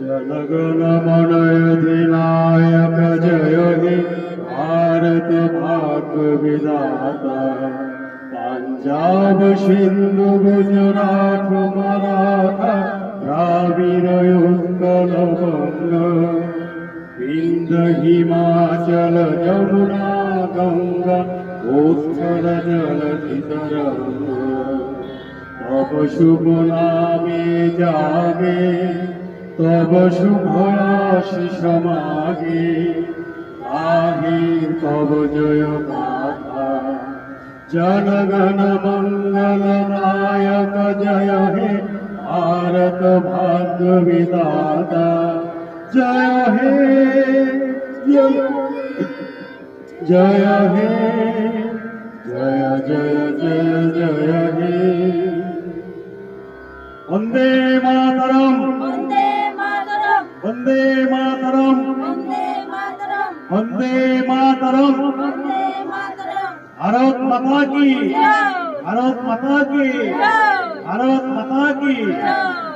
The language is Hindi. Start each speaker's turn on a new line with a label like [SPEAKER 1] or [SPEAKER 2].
[SPEAKER 1] जनगण मन अधिनायक जय हे भारत भाग्य विधाता। पंजाब सिंधु गुजरात मराठा द्राविड़ उत्कल बंग विंध्य हिमाचल यमुना गंगा उत्कल जलधि तरंग। तब शुभ नामे जागे तब शुभ आशीष मागे गाहे तब जय गाथा। जनगण मंगल नायक जय हे भारत भाग्य विधाता। जय हे जय जय हे जय जय जय जय हे। वंदे मातरम
[SPEAKER 2] वंदे मातरम
[SPEAKER 1] वंदे मातरम
[SPEAKER 2] वंदे मातरम
[SPEAKER 1] वंदे मातरम।
[SPEAKER 2] वंदे मातरम।
[SPEAKER 1] भारत माता की
[SPEAKER 2] जय।
[SPEAKER 1] भारत माता की
[SPEAKER 2] जय।
[SPEAKER 1] भारत माता की
[SPEAKER 2] जय।